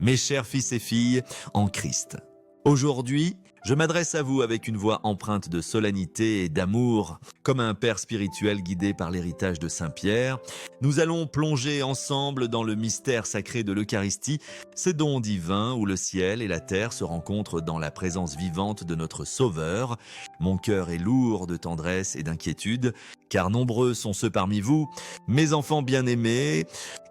mes chers fils et filles en Christ. Aujourd'hui, je m'adresse à vous avec une voix empreinte de solennité et d'amour, comme un père spirituel guidé par l'héritage de Saint Pierre. Nous allons plonger ensemble dans le mystère sacré de l'Eucharistie, ce don divin où le ciel et la terre se rencontrent dans la présence vivante de notre Sauveur. Mon cœur est lourd de tendresse et d'inquiétude, car nombreux sont ceux parmi vous, mes enfants bien-aimés,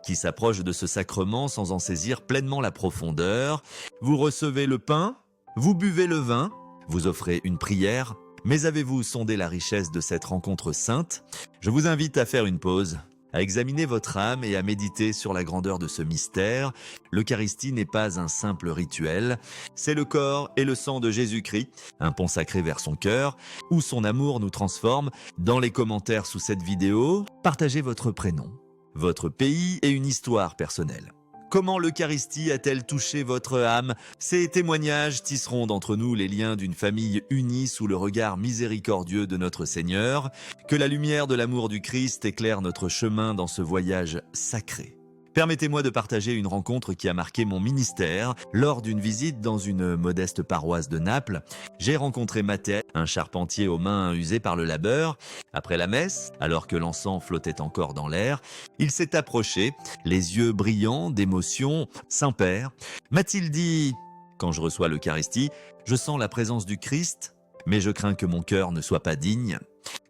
qui s'approchent de ce sacrement sans en saisir pleinement la profondeur. Vous recevez le pain, vous buvez le vin, vous offrez une prière, mais avez-vous sondé la richesse de cette rencontre sainte? Je vous invite à faire une pause, à examiner votre âme et à méditer sur la grandeur de ce mystère. L'Eucharistie n'est pas un simple rituel, c'est le corps et le sang de Jésus-Christ, un pont sacré vers son cœur, où son amour nous transforme. Dans les commentaires sous cette vidéo, partagez votre prénom, votre pays et une histoire personnelle. Comment l'Eucharistie a-t-elle touché votre âme? Ces témoignages tisseront d'entre nous les liens d'une famille unie sous le regard miséricordieux de notre Seigneur. Que la lumière de l'amour du Christ éclaire notre chemin dans ce voyage sacré. Permettez-moi de partager une rencontre qui a marqué mon ministère. Lors d'une visite dans une modeste paroisse de Naples, j'ai rencontré Matteo, un charpentier aux mains usées par le labeur. Après la messe, alors que l'encens flottait encore dans l'air, il s'est approché, les yeux brillants d'émotion. « Saint-Père, m'a-t-il dit, quand je reçois l'Eucharistie, je sens la présence du Christ, mais je crains que mon cœur ne soit pas digne.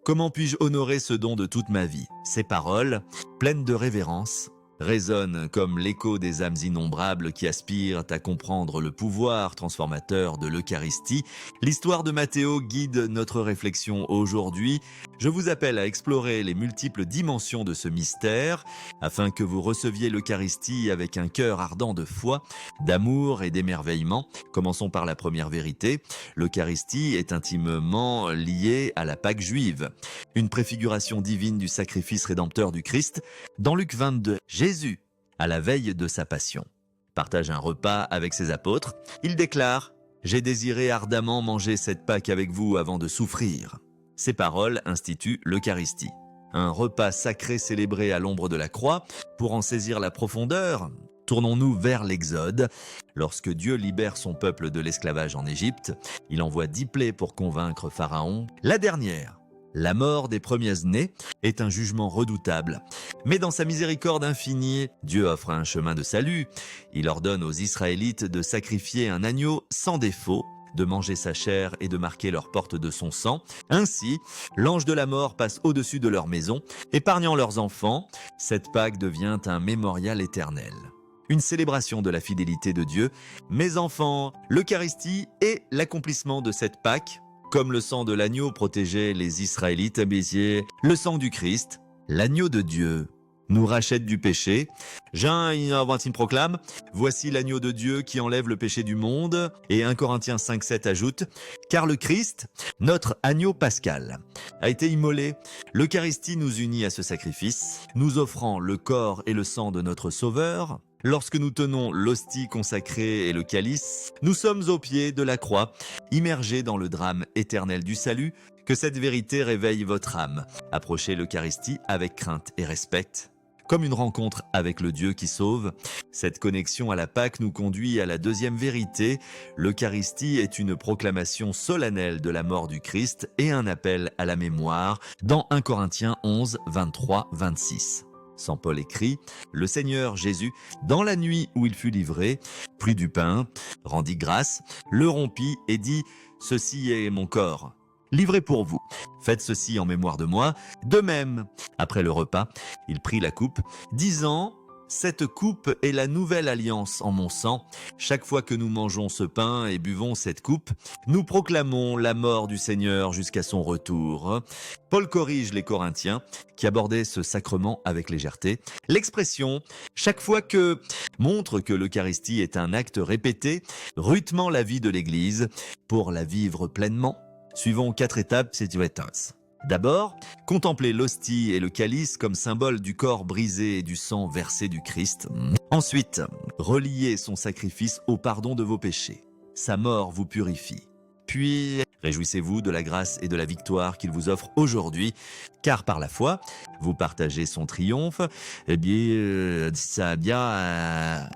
Comment puis-je honorer ce don de toute ma vie ?» Ces paroles, pleines de révérence, résonne comme l'écho des âmes innombrables qui aspirent à comprendre le pouvoir transformateur de l'Eucharistie. L'histoire de Matteo guide notre réflexion aujourd'hui. Je vous appelle à explorer les multiples dimensions de ce mystère, afin que vous receviez l'Eucharistie avec un cœur ardent de foi, d'amour et d'émerveillement. Commençons par la première vérité. L'Eucharistie est intimement liée à la Pâque juive, une préfiguration divine du sacrifice rédempteur du Christ. Dans Luc 22, Jésus, à la veille de sa passion, partage un repas avec ses apôtres. Il déclare « J'ai désiré ardemment manger cette Pâque avec vous avant de souffrir ». Ces paroles instituent l'Eucharistie, un repas sacré célébré à l'ombre de la croix. Pour en saisir la profondeur, tournons-nous vers l'Exode. Lorsque Dieu libère son peuple de l'esclavage en Égypte, il envoie 10 plaies pour convaincre Pharaon. La dernière, la mort des premiers-nés, est un jugement redoutable. Mais dans sa miséricorde infinie, Dieu offre un chemin de salut. Il ordonne aux Israélites de sacrifier un agneau sans défaut, de manger sa chair et de marquer leurs portes de son sang. Ainsi, l'ange de la mort passe au-dessus de leur maison, épargnant leurs enfants. Cette Pâque devient un mémorial éternel, une célébration de la fidélité de Dieu. Mes enfants, l'Eucharistie est l'accomplissement de cette Pâque. Comme le sang de l'agneau protégeait les Israélites, le sang du Christ, l'agneau de Dieu, nous rachète du péché. Jean 1 proclame « Voici l'agneau de Dieu qui enlève le péché du monde ». Et 1 Corinthiens 5,7 ajoute « Car le Christ, notre agneau pascal, a été immolé. L'Eucharistie nous unit à ce sacrifice, nous offrant le corps et le sang de notre Sauveur. Lorsque nous tenons l'hostie consacrée et le calice, nous sommes au pied de la croix, immergés dans le drame éternel du salut. Que cette vérité réveille votre âme. Approchez l'Eucharistie avec crainte et respect, comme une rencontre avec le Dieu qui sauve. Cette connexion à la Pâque nous conduit à la deuxième vérité. L'Eucharistie est une proclamation solennelle de la mort du Christ et un appel à la mémoire dans 1 Corinthiens 11, 23, 26. Saint Paul écrit « Le Seigneur Jésus, dans la nuit où il fut livré, prit du pain, rendit grâce, le rompit et dit « Ceci est mon corps, livré pour vous. Faites ceci en mémoire de moi. » De même, après le repas, il prit la coupe, disant « Cette coupe est la nouvelle alliance en mon sang. Chaque fois que nous mangeons ce pain et buvons cette coupe, nous proclamons la mort du Seigneur jusqu'à son retour. » Paul corrige les Corinthiens qui abordaient ce sacrement avec légèreté. L'expression « chaque fois que » montre que l'Eucharistie est un acte répété, rythmant la vie de l'Église. Pour la vivre pleinement, suivons 4 étapes, c'est D'abord, contempler l'hostie et le calice comme symbole du corps brisé et du sang versé du Christ. Ensuite, relier son sacrifice au pardon de vos péchés. Sa mort vous purifie. Puis, réjouissez-vous de la grâce et de la victoire qu'il vous offre aujourd'hui, car par la foi, vous partagez son triomphe. Eh bien,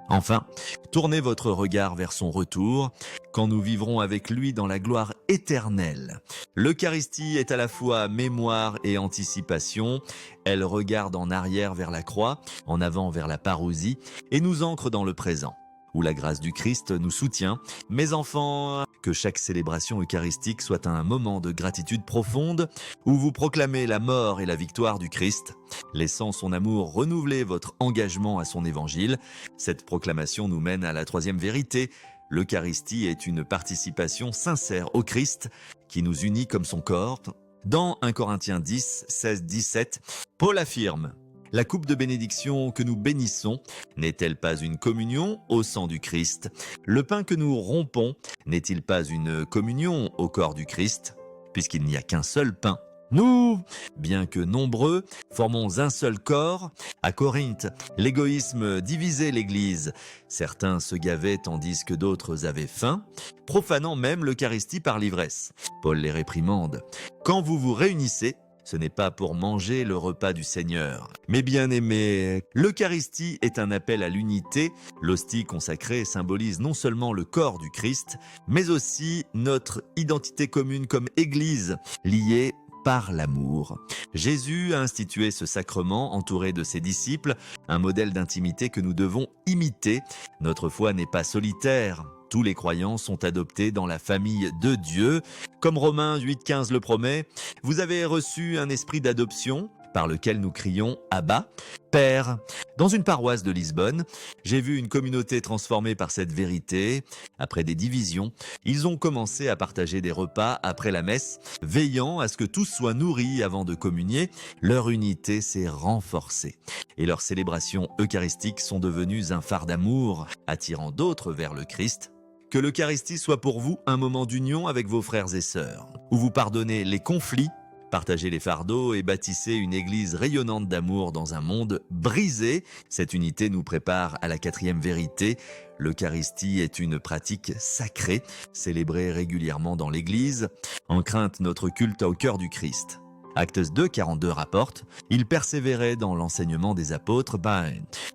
enfin, tournez votre regard vers son retour, quand nous vivrons avec lui dans la gloire éternelle. L'Eucharistie est à la fois mémoire et anticipation. Elle regarde en arrière vers la croix, en avant vers la parousie, et nous ancre dans le présent, où la grâce du Christ nous soutient. Mes enfants, que chaque célébration eucharistique soit un moment de gratitude profonde, où vous proclamez la mort et la victoire du Christ, laissant son amour renouveler votre engagement à son évangile. Cette proclamation nous mène à la troisième vérité. L'Eucharistie est une participation sincère au Christ, qui nous unit comme son corps. Dans 1 Corinthiens 10, 16, 17, Paul affirme: la coupe de bénédiction que nous bénissons n'est-elle pas une communion au sang du Christ? Le pain que nous rompons n'est-il pas une communion au corps du Christ? Puisqu'il n'y a qu'un seul pain. Nous, bien que nombreux, formons un seul corps. À Corinthe, l'égoïsme divisait l'Église. Certains se gavaient tandis que d'autres avaient faim, profanant même l'Eucharistie par l'ivresse. Paul les réprimande. Quand vous vous réunissez, ce n'est pas pour manger le repas du Seigneur. Mes bien-aimés, l'Eucharistie est un appel à l'unité. L'hostie consacrée symbolise non seulement le corps du Christ, mais aussi notre identité commune comme Église, liée par l'amour. Jésus a institué ce sacrement entouré de ses disciples, un modèle d'intimité que nous devons imiter. Notre foi n'est pas solitaire. Tous les croyants sont adoptés dans la famille de Dieu. Comme Romains 8,15 le promet, vous avez reçu un esprit d'adoption par lequel nous crions « Abba, Père ». Dans une paroisse de Lisbonne, j'ai vu une communauté transformée par cette vérité. Après des divisions, ils ont commencé à partager des repas après la messe, veillant à ce que tous soient nourris avant de communier. Leur unité s'est renforcée et leurs célébrations eucharistiques sont devenues un phare d'amour, attirant d'autres vers le Christ. Que l'Eucharistie soit pour vous un moment d'union avec vos frères et sœurs, où vous pardonnez les conflits, partagez les fardeaux et bâtissez une église rayonnante d'amour dans un monde brisé. Cette unité nous prépare à la quatrième vérité. L'Eucharistie est une pratique sacrée, célébrée régulièrement dans l'église. En crainte, notre culte au cœur du Christ. Actes 2, 42 rapporte, ils persévéraient dans l'enseignement des apôtres,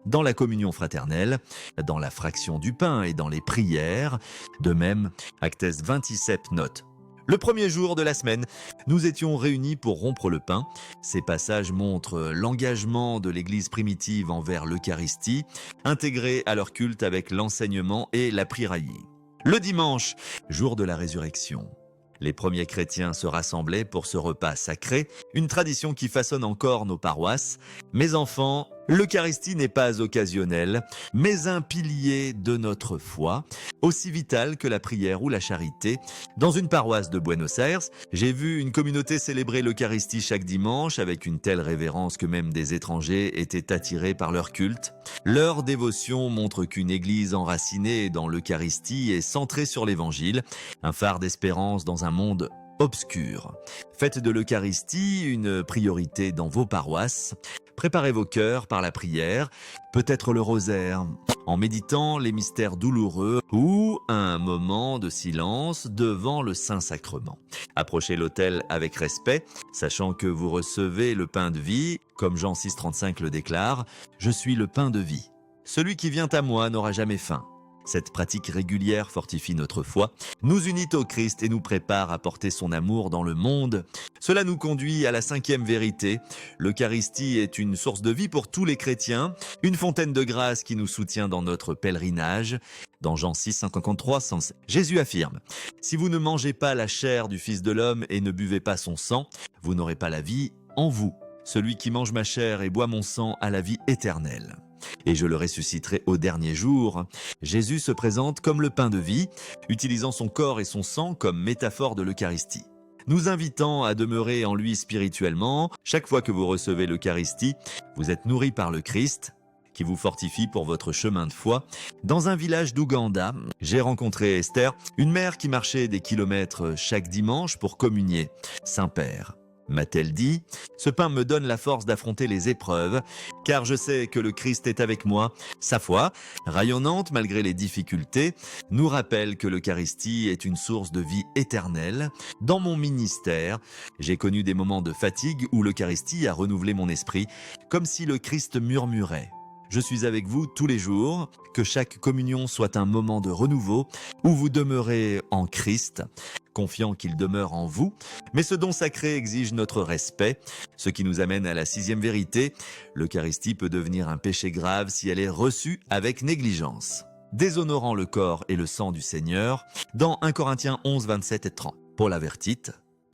dans la communion fraternelle, dans la fraction du pain et dans les prières. De même, Actes 27 note: le premier jour de la semaine, nous étions réunis pour rompre le pain. Ces passages montrent l'engagement de l'Église primitive envers l'Eucharistie, intégrée à leur culte avec l'enseignement et la prière. Le dimanche, jour de la résurrection, les premiers chrétiens se rassemblaient pour ce repas sacré, une tradition qui façonne encore nos paroisses. Mes enfants, l'Eucharistie n'est pas occasionnelle, mais un pilier de notre foi, aussi vital que la prière ou la charité. Dans une paroisse de Buenos Aires, j'ai vu une communauté célébrer l'Eucharistie chaque dimanche avec une telle révérence que même des étrangers étaient attirés par leur culte. Leur dévotion montre qu'une église enracinée dans l'Eucharistie est centrée sur l'Évangile, un phare d'espérance dans un monde obscur. Faites de l'Eucharistie une priorité dans vos paroisses. Préparez vos cœurs par la prière, peut-être le rosaire, en méditant les mystères douloureux ou un moment de silence devant le Saint-Sacrement. Approchez l'autel avec respect, sachant que vous recevez le pain de vie, comme Jean 6,35 le déclare, « Je suis le pain de vie. Celui qui vient à moi n'aura jamais faim. » Cette pratique régulière fortifie notre foi, nous unit au Christ et nous prépare à porter son amour dans le monde. Cela nous conduit à la cinquième vérité. L'Eucharistie est une source de vie pour tous les chrétiens, une fontaine de grâce qui nous soutient dans notre pèlerinage. Dans Jean 6, 53, Jésus affirme « Si vous ne mangez pas la chair du Fils de l'homme et ne buvez pas son sang, vous n'aurez pas la vie en vous. Celui qui mange ma chair et boit mon sang a la vie éternelle. » Et je le ressusciterai au dernier jour. Jésus se présente comme le pain de vie, utilisant son corps et son sang comme métaphore de l'Eucharistie. Nous invitant à demeurer en lui spirituellement, chaque fois que vous recevez l'Eucharistie, vous êtes nourris par le Christ, qui vous fortifie pour votre chemin de foi. Dans un village d'Ouganda, j'ai rencontré Esther, une mère qui marchait des kilomètres chaque dimanche pour communier. Saint-Père, M'a-t-elle dit, ce pain me donne la force d'affronter les épreuves, car je sais que le Christ est avec moi. Sa foi, rayonnante malgré les difficultés, nous rappelle que l'Eucharistie est une source de vie éternelle. Dans mon ministère, j'ai connu des moments de fatigue où l'Eucharistie a renouvelé mon esprit, comme si le Christ murmurait. Je suis avec vous tous les jours, que chaque communion soit un moment de renouveau où vous demeurez en Christ, confiant qu'il demeure en vous. Mais ce don sacré exige notre respect, ce qui nous amène à la 6e vérité. L'Eucharistie peut devenir un péché grave si elle est reçue avec négligence, déshonorant le corps et le sang du Seigneur. Dans 1 Corinthiens 11, 27 et 30, Paul avertit.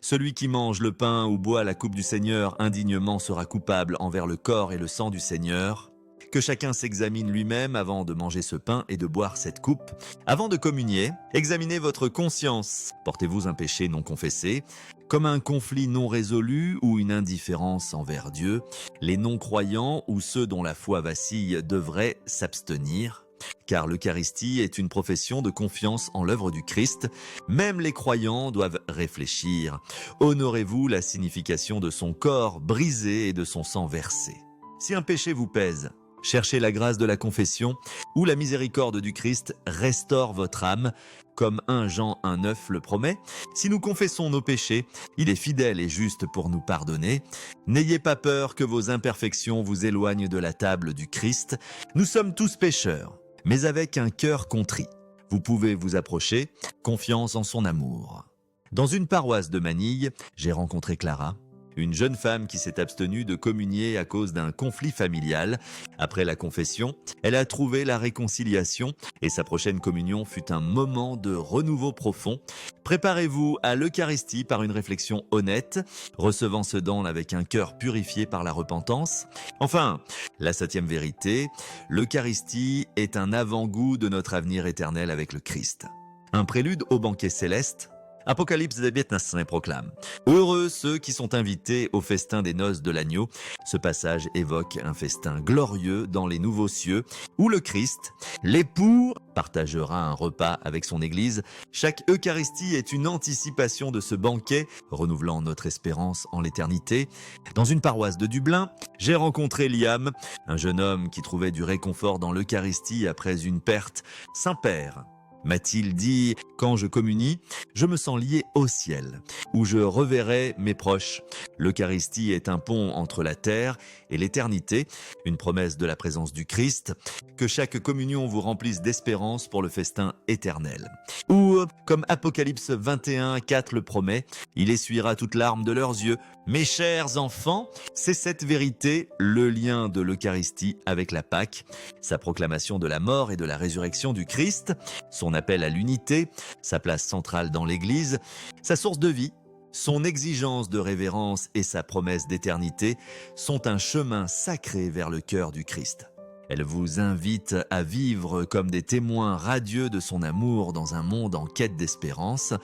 Celui qui mange le pain ou boit la coupe du Seigneur indignement sera coupable envers le corps et le sang du Seigneur. Que chacun s'examine lui-même avant de manger ce pain et de boire cette coupe. Avant de communier, examinez votre conscience. Portez-vous un péché non confessé, comme un conflit non résolu ou une indifférence envers Dieu. Les non-croyants ou ceux dont la foi vacille devraient s'abstenir. Car l'Eucharistie est une profession de confiance en l'œuvre du Christ. Même les croyants doivent réfléchir. Honorez-vous la signification de son corps brisé et de son sang versé. Si un péché vous pèse, cherchez la grâce de la confession où la miséricorde du Christ restaure votre âme, comme 1 Jean 1,9 le promet. Si nous confessons nos péchés, il est fidèle et juste pour nous pardonner. N'ayez pas peur que vos imperfections vous éloignent de la table du Christ. Nous sommes tous pécheurs, mais avec un cœur contrit. Vous pouvez vous approcher, confiance en son amour. Dans une paroisse de Manille, j'ai rencontré Clara, une jeune femme qui s'est abstenue de communier à cause d'un conflit familial. Après la confession, elle a trouvé la réconciliation et sa prochaine communion fut un moment de renouveau profond. Préparez-vous à l'Eucharistie par une réflexion honnête, recevant ce don avec un cœur purifié par la repentance. Enfin, la 7e vérité, l'Eucharistie est un avant-goût de notre avenir éternel avec le Christ. Un prélude au banquet céleste. Apocalypse des Bietnassin proclame « Heureux ceux qui sont invités au festin des noces de l'agneau ». Ce passage évoque un festin glorieux dans les nouveaux cieux où le Christ, l'époux, partagera un repas avec son Église. Chaque Eucharistie est une anticipation de ce banquet, renouvelant notre espérance en l'éternité. Dans une paroisse de Dublin, j'ai rencontré Liam, un jeune homme qui trouvait du réconfort dans l'Eucharistie après une perte. Saint-Père, m'a-t-il dit, quand je communie, je me sens lié au ciel, où je reverrai mes proches. L'Eucharistie est un pont entre la terre et l'éternité, une promesse de la présence du Christ. Que chaque communion vous remplisse d'espérance pour le festin éternel. Ou, comme Apocalypse 21, 4 le promet, il essuiera toute larme de leurs yeux. Mes chers enfants, c'est cette vérité, le lien de l'Eucharistie avec la Pâque, sa proclamation de la mort et de la résurrection du Christ, son appel à l'unité, sa place centrale dans l'Église, sa source de vie, son exigence de révérence et sa promesse d'éternité sont un chemin sacré vers le cœur du Christ. Elle vous invite à vivre comme des témoins radieux de son amour dans un monde en quête d'espérance.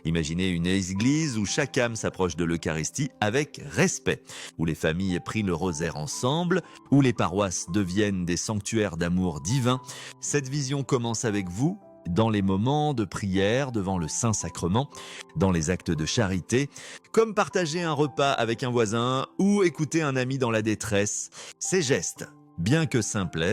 Imaginez une église où chaque âme s'approche de l'Eucharistie avec respect, où les familles prient le rosaire ensemble, où les paroisses deviennent des sanctuaires d'amour divin. Cette vision commence avec vous, dans les moments de prière devant le Saint-Sacrement, dans les actes de charité, comme partager un repas avec un voisin ou écouter un ami dans la détresse. Ces gestes, bien que simples,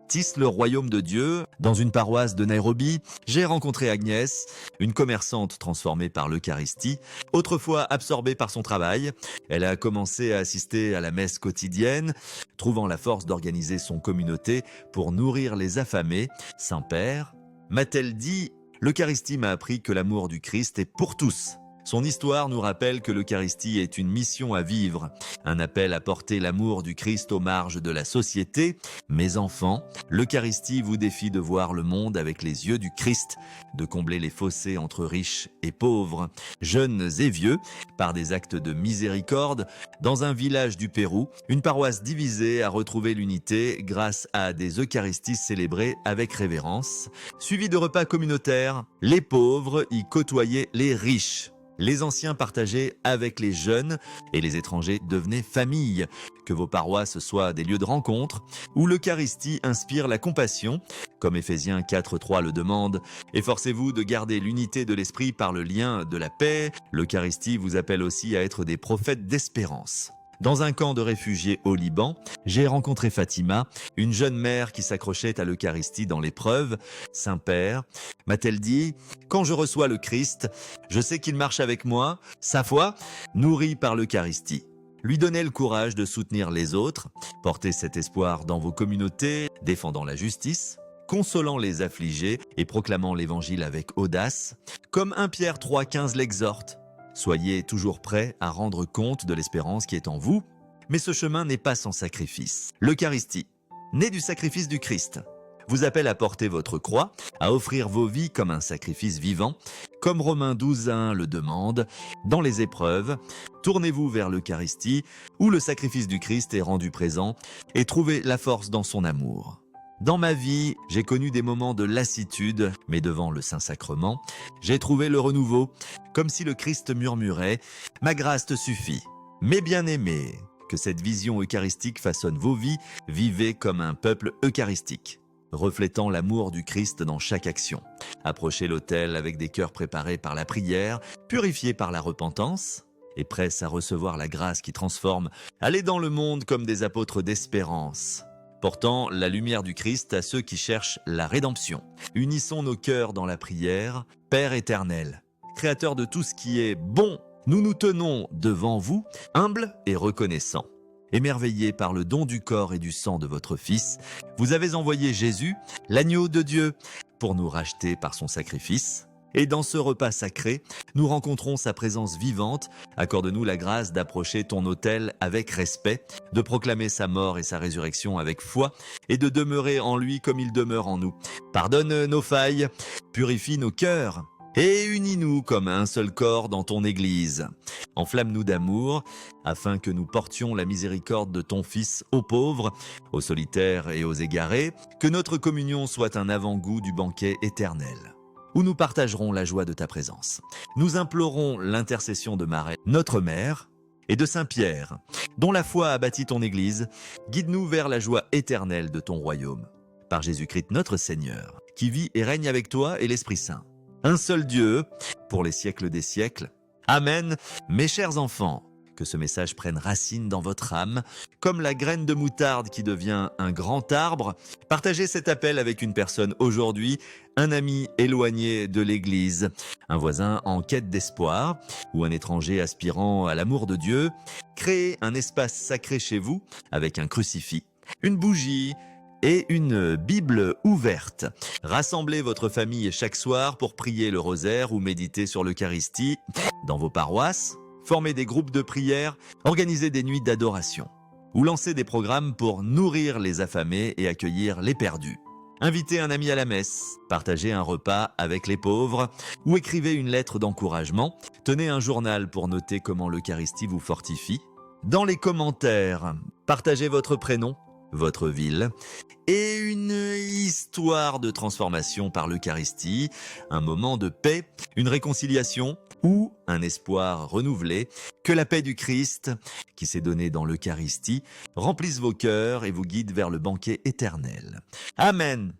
tissent le royaume de Dieu. Dans une paroisse de Nairobi, j'ai rencontré Agnès, une commerçante transformée par l'Eucharistie. Autrefois absorbée par son travail, elle a commencé à assister à la messe quotidienne, trouvant la force d'organiser son communauté pour nourrir les affamés. Saint-Père, m'a-t-elle dit, l'Eucharistie m'a appris que l'amour du Christ est pour tous. Son histoire nous rappelle que l'Eucharistie est une mission à vivre, un appel à porter l'amour du Christ aux marges de la société. Mes enfants, l'Eucharistie vous défie de voir le monde avec les yeux du Christ, de combler les fossés entre riches et pauvres, jeunes et vieux, par des actes de miséricorde. Dans un village du Pérou, une paroisse divisée a retrouvé l'unité grâce à des Eucharisties célébrées avec révérence. Suivi de repas communautaires, les pauvres y côtoyaient les riches. Les anciens partageaient avec les jeunes et les étrangers devenaient famille. Que vos paroisses soient des lieux de rencontre où l'Eucharistie inspire la compassion, comme Éphésiens 4.3 le demande. Efforcez-vous de garder l'unité de l'esprit par le lien de la paix. L'Eucharistie vous appelle aussi à être des prophètes d'espérance. Dans un camp de réfugiés au Liban, j'ai rencontré Fatima, une jeune mère qui s'accrochait à l'Eucharistie dans l'épreuve. « Saint-Père », m'a-t-elle dit, « quand je reçois le Christ, je sais qu'il marche avec moi, sa foi, nourrie par l'Eucharistie. » Lui donner le courage de soutenir les autres, porter cet espoir dans vos communautés, défendant la justice, consolant les affligés et proclamant l'Évangile avec audace, comme 1 Pierre 3,15 l'exhorte. Soyez toujours prêts à rendre compte de l'espérance qui est en vous, mais ce chemin n'est pas sans sacrifice. L'Eucharistie, née du sacrifice du Christ, vous appelle à porter votre croix, à offrir vos vies comme un sacrifice vivant, comme Romains 12.1 le demande. Dans les épreuves, tournez-vous vers l'Eucharistie, où le sacrifice du Christ est rendu présent, et trouvez la force dans son amour. Dans ma vie, j'ai connu des moments de lassitude, mais devant le Saint-Sacrement, j'ai trouvé le renouveau, comme si le Christ murmurait « Ma grâce te suffit ». Mes bien-aimés, que cette vision eucharistique façonne vos vies, vivez comme un peuple eucharistique, reflétant l'amour du Christ dans chaque action. Approchez l'autel avec des cœurs préparés par la prière, purifiés par la repentance, et prêts à recevoir la grâce qui transforme. Allez dans le monde comme des apôtres d'espérance, portant la lumière du Christ à ceux qui cherchent la rédemption. Unissons nos cœurs dans la prière. Père éternel, Créateur de tout ce qui est bon, nous nous tenons devant vous, humbles et reconnaissants. Émerveillés par le don du corps et du sang de votre Fils, vous avez envoyé Jésus, l'agneau de Dieu, pour nous racheter par son sacrifice. Et dans ce repas sacré, nous rencontrons sa présence vivante. Accorde-nous la grâce d'approcher ton autel avec respect, de proclamer sa mort et sa résurrection avec foi, et de demeurer en lui comme il demeure en nous. Pardonne nos failles, purifie nos cœurs, et unis-nous comme un seul corps dans ton Église. Enflamme-nous d'amour, afin que nous portions la miséricorde de ton Fils aux pauvres, aux solitaires et aux égarés, que notre communion soit un avant-goût du banquet éternel, où nous partagerons la joie de ta présence. Nous implorons l'intercession de Marie, notre mère, et de Saint-Pierre, dont la foi a bâti ton Église. Guide-nous vers la joie éternelle de ton royaume. Par Jésus-Christ notre Seigneur, qui vit et règne avec toi et l'Esprit Saint. Un seul Dieu, pour les siècles des siècles. Amen. Mes chers enfants, que ce message prenne racine dans votre âme, comme la graine de moutarde qui devient un grand arbre. Partagez cet appel avec une personne aujourd'hui, un ami éloigné de l'Église, un voisin en quête d'espoir ou un étranger aspirant à l'amour de Dieu. Créez un espace sacré chez vous avec un crucifix, une bougie et une Bible ouverte. Rassemblez votre famille chaque soir pour prier le rosaire ou méditer sur l'Eucharistie dans vos paroisses. Formez des groupes de prière, organisez des nuits d'adoration ou lancez des programmes pour nourrir les affamés et accueillir les perdus. Invitez un ami à la messe, partagez un repas avec les pauvres ou écrivez une lettre d'encouragement. Tenez un journal pour noter comment l'Eucharistie vous fortifie. Dans les commentaires, partagez votre prénom, votre ville et une histoire de transformation par l'Eucharistie, un moment de paix, une réconciliation ou un espoir renouvelé. Que la paix du Christ, qui s'est donnée dans l'Eucharistie, remplisse vos cœurs et vous guide vers le banquet éternel. Amen.